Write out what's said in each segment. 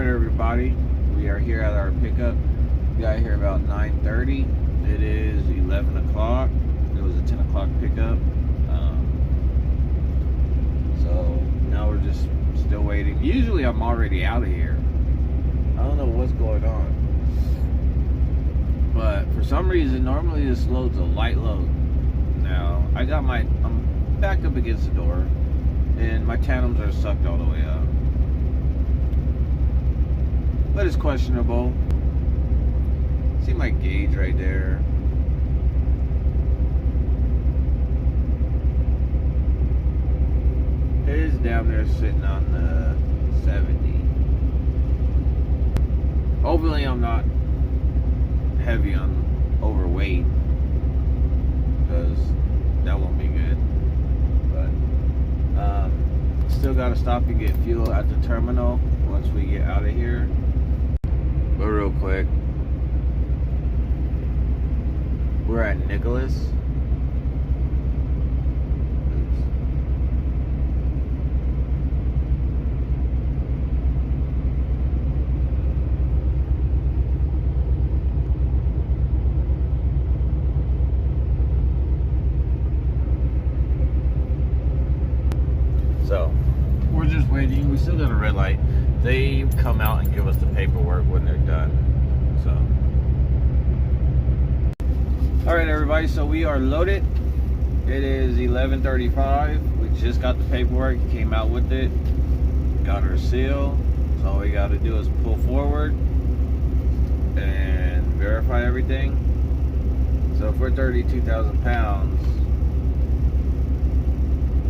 Alright everybody, we are here at our pickup. We got here about 9:30. It is 11 o'clock. It was a 10 o'clock pickup. So now we're just still waiting. Usually I'm already out of here. I don't know what's going on. But for some reason, normally this load's a light load. Now, I'm backed up against the door and my tandems are sucked all the way up. But it's questionable. See my gauge right there. It is down there sitting on the 70. Hopefully I'm not heavy on overweight, because that won't be good. But still gotta stop and get fuel at the terminal once we get out of here. But real quick, we're at Nicholas. So we're just waiting. We still got a red light. They come out and give us the paperwork when they're done. So, all right, everybody. So we are loaded. It is 11:35. We just got the paperwork. Came out with it. Got our seal. So all we got to do is pull forward and verify everything. So if we're 32,000 pounds,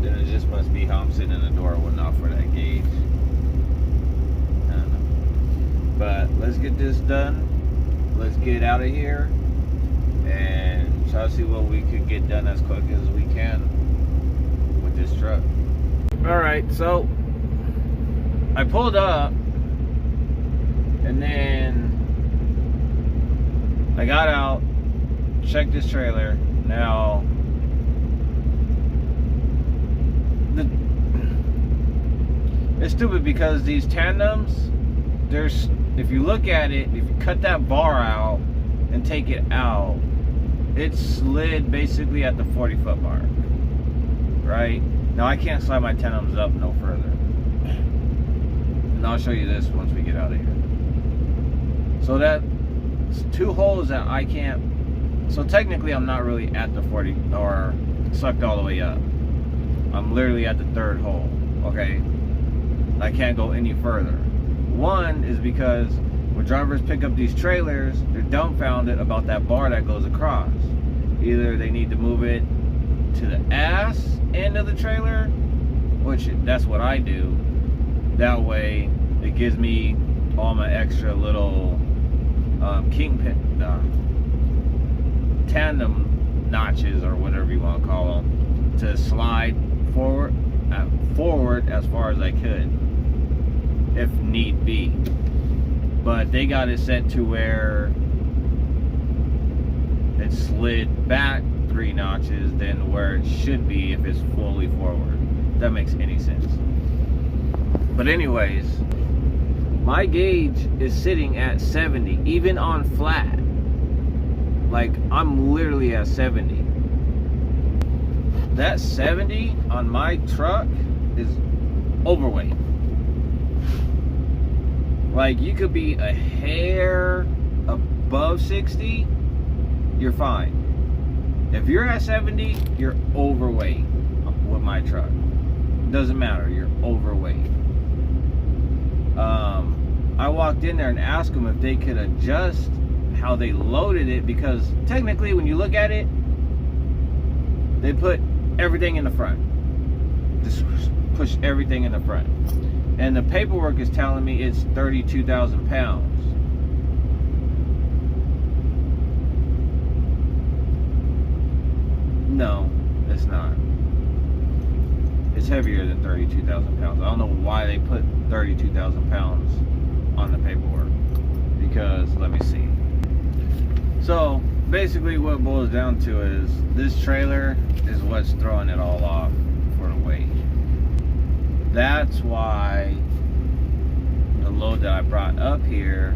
then it just must be how I'm sitting in the door went off for that gauge. I don't know. But let's get this done. Let's get out of here and try to see what we could get done as quick as we can with this truck. Alright, so I pulled up and then I got out, checked this trailer. Now it's stupid because these tandems, if you look at it, if you cut that bar out and take it out, it slid basically at the 40-foot mark, right? Now I can't slide my tandems up no further, and I'll show you this once we get out of here. So that's two holes that I can't. So technically I'm not really at the 40 or sucked all the way up. I'm literally at the third hole, okay? I can't go any further. One is because when drivers pick up these trailers, they're dumbfounded about that bar that goes across. Either they need to move it to the ass end of the trailer, which that's what I do. That way it gives me all my extra little tandem notches or whatever you want to call them to slide forward as far as I could, if need be. But they got it set to where it slid back 3 notches than where it should be if it's fully forward. If that makes any sense. But anyways, my gauge is sitting at 70, even on flat. Like, I'm literally at 70. That 70 on my truck is overweight. Like, you could be a hair above 60, you're fine. If you're at 70, you're overweight with my truck. Doesn't matter, you're overweight. I walked in there and asked them if they could adjust how they loaded it, because technically when you look at it, they put everything in the front. Just push everything in the front. And the paperwork is telling me it's 32,000 pounds. No, it's not. It's heavier than 32,000 pounds. I don't know why they put 32,000 pounds on the paperwork. Because, let me see. So, basically what it boils down to is this trailer is what's throwing it all off for the weight. That's why the load that I brought up here,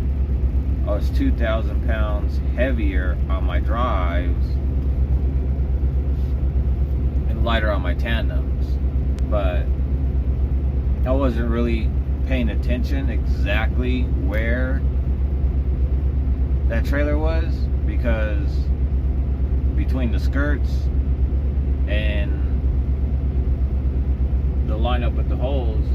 I was 2,000 pounds heavier on my drives and lighter on my tandems. But I wasn't really paying attention exactly where that trailer was, because between the skirts and the lineup with the holes,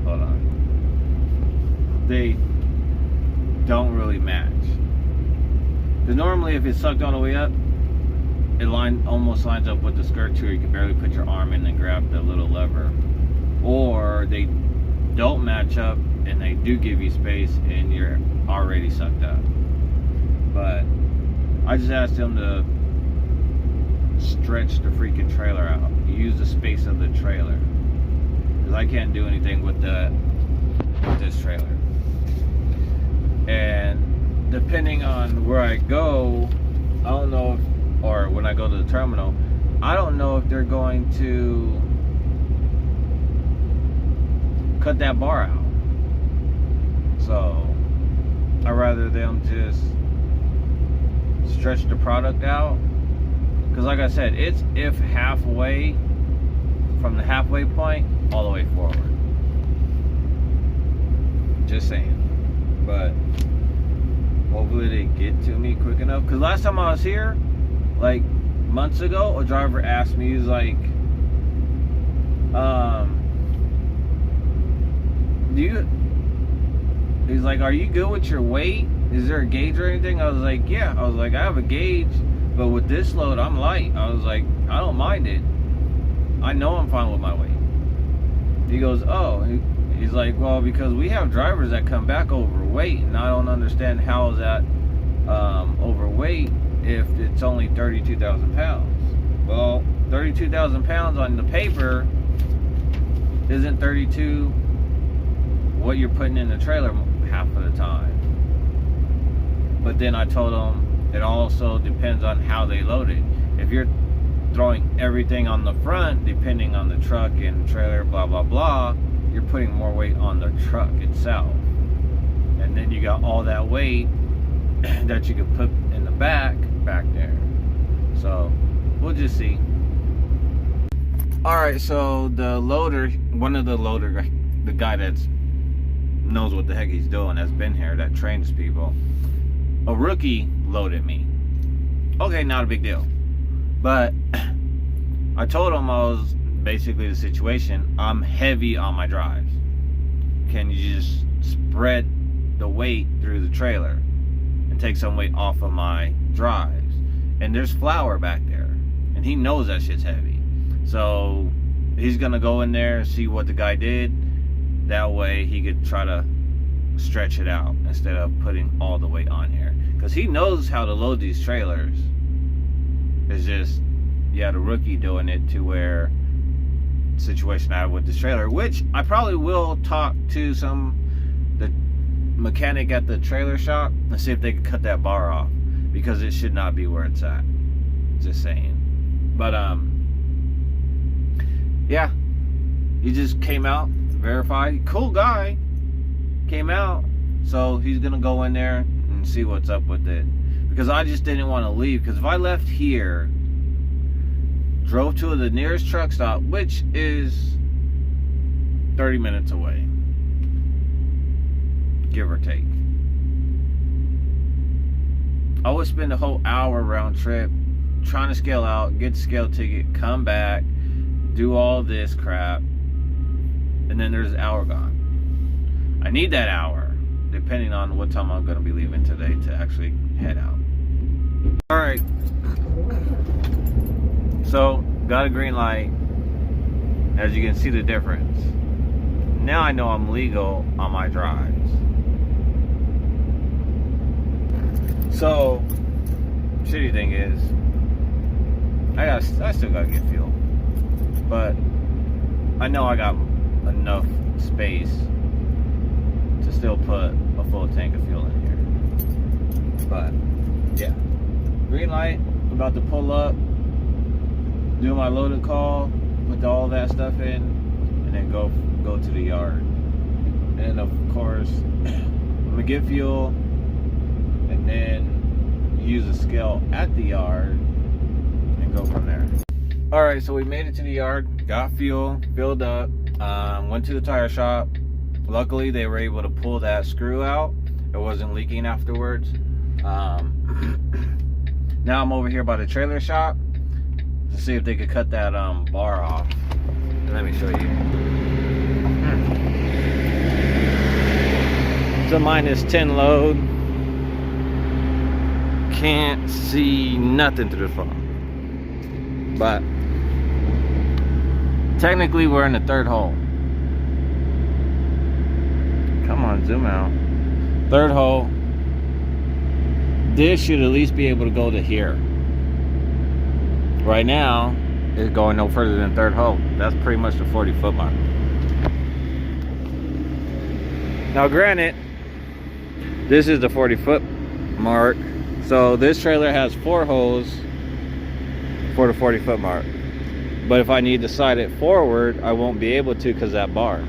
hold on, they don't really match. Because normally if it's sucked all the way up, it almost lines up with the skirt too. You can barely put your arm in and grab the little lever. Or they don't match up and they do give you space and you're already sucked up. But I just asked them to stretch the freaking trailer out. Use the space of the trailer, because I can't do anything with this trailer. And depending on where I go, I don't know if, or when I go to the terminal, I don't know if they're going to cut that bar out. So I'd rather them just stretch the product out, because like I said, it's if halfway from the halfway point all the way forward. Just saying. But hopefully they get to me quick enough, because last time I was here, like months ago, a driver asked me, he was like, he's like, are you good with your weight? Is there a gauge or anything? I was like, yeah. I was like, I have a gauge, but with this load, I'm light. I was like, I don't mind it. I know I'm fine with my weight. He goes, oh. He's like, well, because we have drivers that come back overweight, and I don't understand how is that overweight if it's only 32,000 pounds. Well, 32,000 pounds on the paper isn't 32 what you're putting in the trailer half of the time. But then I told them it also depends on how they load it. If you're throwing everything on the front, depending on the truck and trailer, blah blah blah, you're putting more weight on the truck itself. And then you got all that weight that you can put in the back there. So we'll just see. Alright, so the loader, one of the loader, the guy that's knows what the heck he's doing, that's been here, that trains people, a rookie loaded me. Okay, not a big deal. But I told him I was basically the situation, I'm heavy on my drives. Can you just spread the weight through the trailer and take some weight off of my drives? And there's flour back there, and he knows that shit's heavy. So he's gonna go in there and see what the guy did. That way he could try to stretch it out instead of putting all the weight on here, because he knows how to load these trailers. It's just, yeah, the rookie doing it to where situation I have with this trailer, which I probably will talk to the mechanic at the trailer shop and see if they can cut that bar off, because it should not be where it's at. Just saying. But yeah, he just came out, verified, cool guy, came out, so he's gonna go in there and see what's up with it, because I just didn't want to leave. Because if I left here, drove to the nearest truck stop, which is 30 minutes away, give or take, I would spend a whole hour round trip trying to scale out, get the scale ticket, come back, do all this crap, and then there's an hour gone. I need that hour, depending on what time I'm going to be leaving today to actually head out. Alright, so got a green light. As you can see the difference. Now I know I'm legal on my drives. So shitty thing is, I still gotta get fuel, but I know I got enough space to still put a full tank of fuel in here. But yeah, green light, about to pull up, do my loading call, put all that stuff in, and then go to the yard. then of course I'm gonna get fuel and then use a scale at the yard and go from there. All right, so we made it to the yard, got fuel, filled up, went to the tire shop. Luckily they were able to pull that screw out. It wasn't leaking afterwards. Now I'm over here by the trailer shop to see if they could cut that bar off. Let me show you. It's a -10 load. Can't see nothing through the phone. But technically we're in the third hole. Come on, zoom out. Third hole. This should at least be able to go to here. Right now, it's going no further than third hole. That's pretty much the 40-foot mark. Now granted, this is the 40-foot mark. So this trailer has 4 holes for the 40-foot mark. But if I need to slide it forward, I won't be able to because that bar.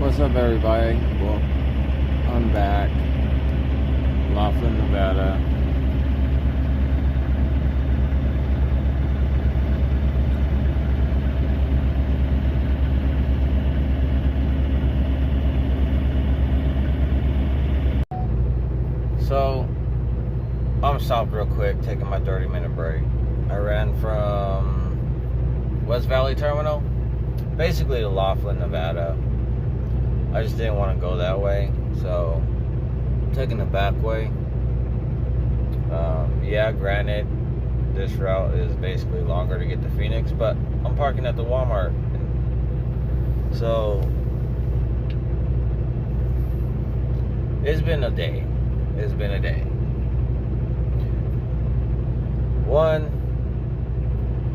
What's up, everybody? Well, I'm back. Laughlin, Nevada. So, I'm stopped real quick, taking my 30-minute break. I ran from West Valley Terminal, basically to Laughlin, Nevada. I just didn't want to go that way, so I'm taking the back way. Yeah, granted, this route is basically longer to get to Phoenix, but I'm parking at the Walmart. So, it's been a day. It's been a day. One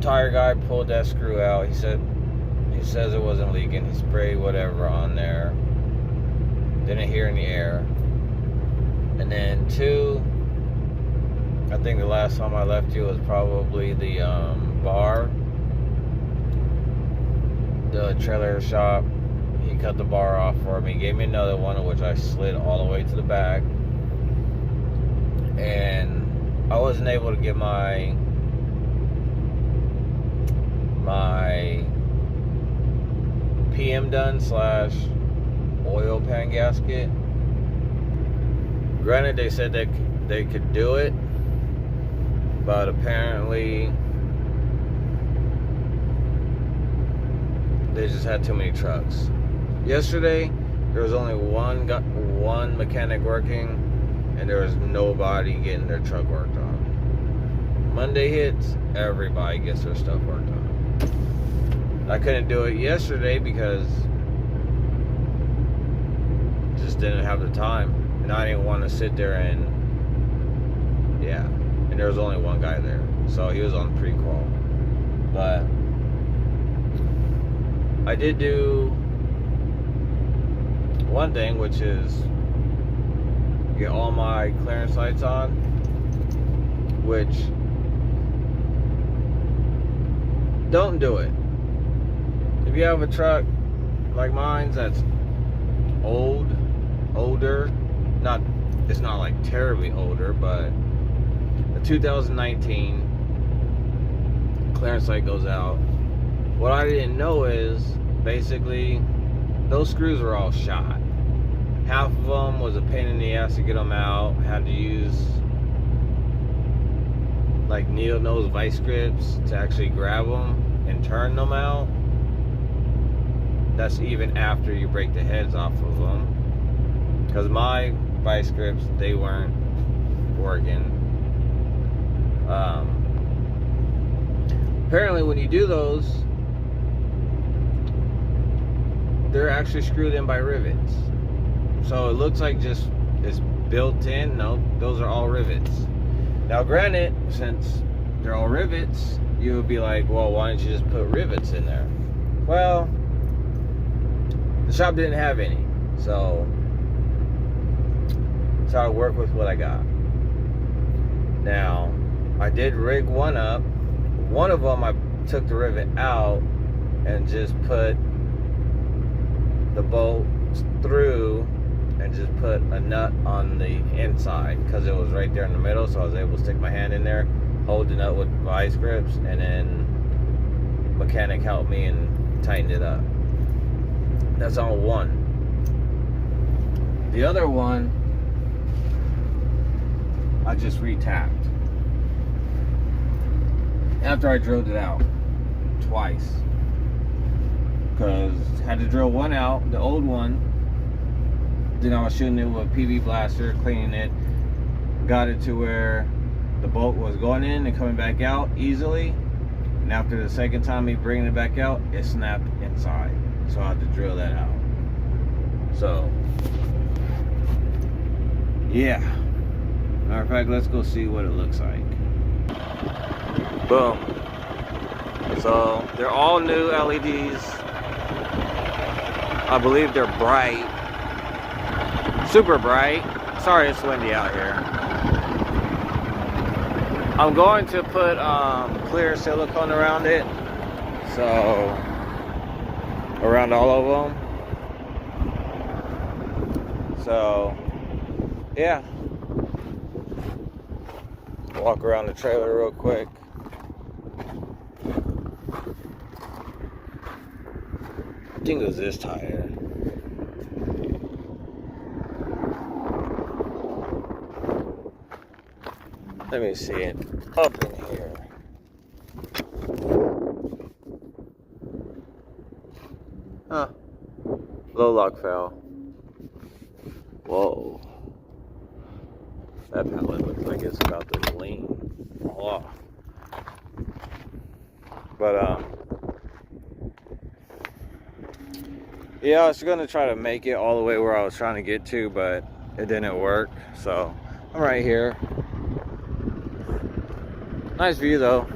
tire guy pulled that screw out. He says it wasn't leaking. He sprayed whatever on there. Didn't hear any air. And then 2, I think the last time I left you was probably the bar. The trailer shop. He cut the bar off for me. Gave me another one, which I slid all the way to the back. And I wasn't able to get my PM done / oil pan gasket. Granted, they said they could do it, but apparently they just had too many trucks. Yesterday there was only one mechanic working, and there was nobody getting their truck worked on. Monday hits, everybody gets their stuff worked on. I couldn't do it yesterday because just didn't have the time, and I didn't want to sit there and and there was only one guy there, so he was on pre-crawl. But I did do one thing, which is get all my clearance lights on, which don't do it. If you have a truck like mine that's older, it's not like terribly older, but the 2019 clearance light goes out. What I didn't know is basically those screws were all shot. Half of them was a pain in the ass to get them out. Had to use like needle nose vice grips to actually grab them and turn them out. That's even after you break the heads off of them, because my vice grips, they weren't working. Apparently when you do those, they're actually screwed in by rivets. So it looks like just it's built in. No, those are all rivets. Now granted, since they're all rivets, you would be like, well, why don't you just put rivets in there? Well, the shop didn't have any, so I work with what I got. Now, I did rig one up. One of them, I took the rivet out and just put the bolt through and just put a nut on the inside because it was right there in the middle, so I was able to stick my hand in there, hold the nut with vice grips, and then mechanic helped me and tightened it up. That's all one. The other one, I just retapped after I drilled it out twice, because I had to drill one out, the old one. Then I was shooting it with a PV blaster, cleaning it, got it to where the bolt was going in and coming back out easily. And after the second time me bringing it back out, it snapped inside, so I had to drill that out. So yeah, matter of fact, let's go see what it looks like. Boom. So they're all new LEDs. I believe they're bright, super bright. Sorry, it's windy out here. I'm going to put clear silicone around it, so around all of them. So yeah, walk around the trailer real quick. I think it was this tire. Let me see it up in here. Huh. Low lock fell. Whoa. That pallet looks like it's about to lean off. But yeah, I was gonna try to make it all the way where I was trying to get to, but it didn't work. So I'm right here. Nice view though.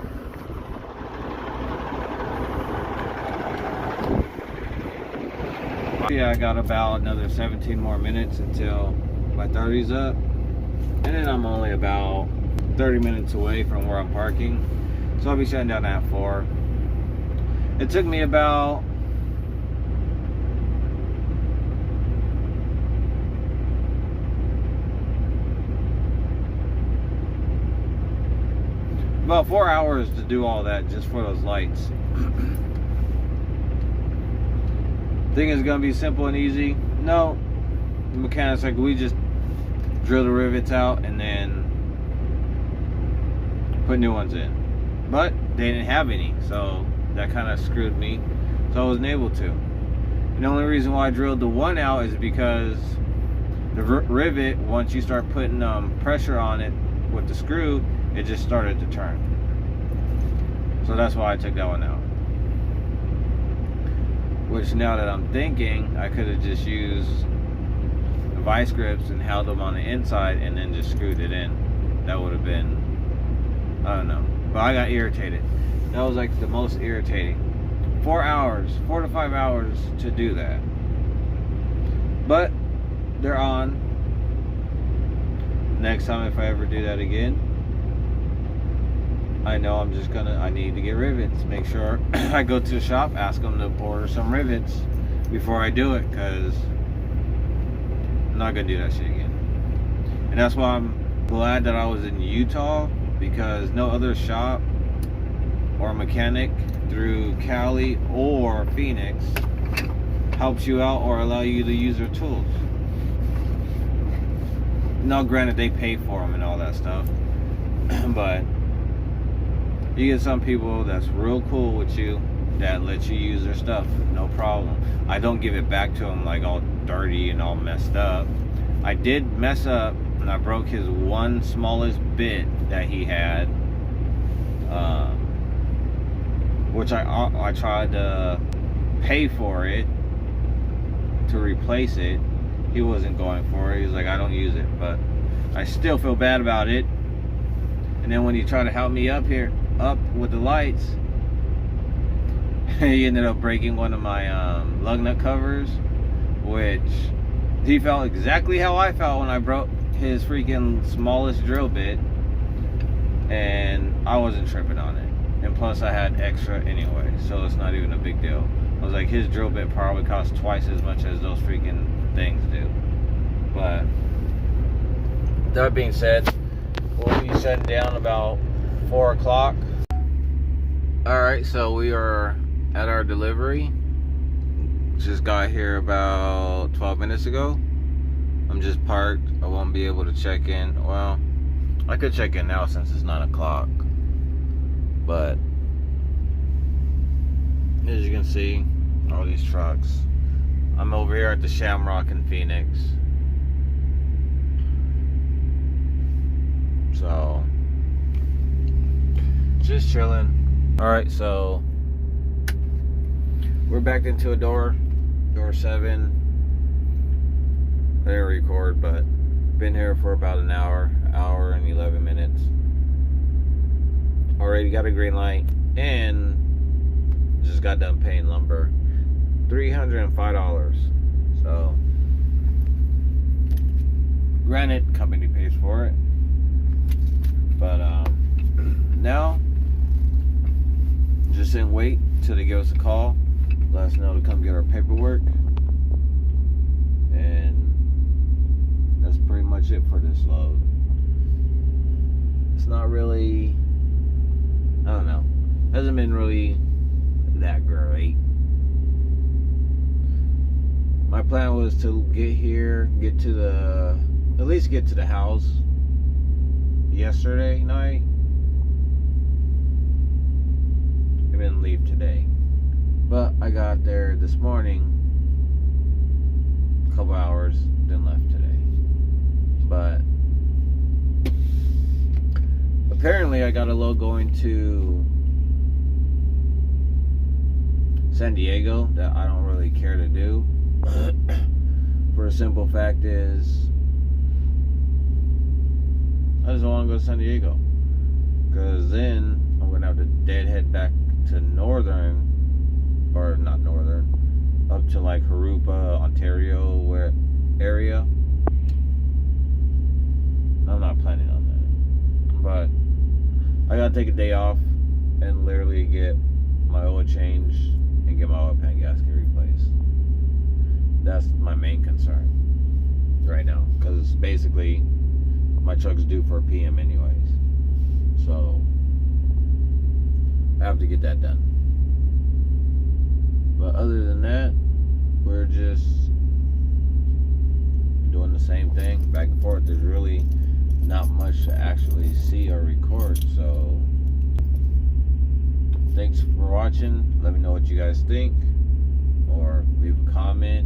Yeah, I got about another 17 more minutes until my 30's up. And then I'm only about 30 minutes away from where I'm parking. So I'll be shutting down at 4. It took me about about 4 hours to do all that just for those lights. Think it's gonna be simple and easy? No. The mechanic's like, we just drill the rivets out and then put new ones in. But they didn't have any, so that kind of screwed me. So I wasn't able to. And the only reason why I drilled the one out is because the rivet, once you start putting pressure on it with the screw, it just started to turn. So that's why I took that one out. Which, now that I'm thinking, I could have just used the vice grips and held them on the inside and then just screwed it in. That would have been, I don't know. But I got irritated. That was like the most irritating. 4 hours, 4 to 5 hours to do that. But they're on. Next time, if I ever do that again, I know I need to get rivets. Make sure I go to the shop, ask them to order some rivets before I do it, because I'm not gonna do that shit again. And that's why I'm glad that I was in Utah, because no other shop or mechanic through Cali or Phoenix helps you out or allow you to use their tools. Now, granted, they pay for them and all that stuff, but you get some people that's real cool with you that let you use their stuff, no problem. I don't give it back to them like all dirty and all messed up. I did mess up and I broke his one smallest bit that he had, which I tried to pay for it to replace it. He wasn't going for it. He was like, I don't use it, but I still feel bad about it. And then when he tried to help me up with the lights, he ended up breaking one of my lug nut covers, which he felt exactly how I felt when I broke his freaking smallest drill bit, and I wasn't tripping on it. And plus I had extra anyway, so it's not even a big deal. I was like, his drill bit probably costs twice as much as those freaking things do. But that being said, we'll be shutting down about 4 o'clock. Alright, so we are at our delivery. Just got here about 12 minutes ago. I'm just parked. I won't be able to check in. Well, I could check in now since it's 9 o'clock. But as you can see, all these trucks. I'm over here at the Shamrock in Phoenix. So, just chilling. Alright, so we're back into a door 7. I didn't record, but been here for about an hour and 11 minutes. Already got a green light and just got done paying lumber. $305. So, granted, company pays for it. But now, just didn't wait till they give us a call, let us know to come get our paperwork, and that's pretty much it for this load. It's not really, I don't know, hasn't been really that great. My plan was to get here, at least get to the house yesterday night, and then leave today. But I got there this morning, a couple hours, then left today. But apparently I got a load going to San Diego that I don't really care to do. For a simple fact is, I just want to go to San Diego, because then I'm going to have to deadhead back to northern, or not northern, up to like Harupa, Ontario area. I'm not planning on that, but I gotta take a day off and literally get my oil changed and get my oil pan gasket replaced. That's my main concern right now, because basically my truck's due for a PM anyways, so I have to get that done. But other than that, we're just doing the same thing back and forth. There's really not much to actually see or record, so thanks for watching. Let me know what you guys think, or leave a comment.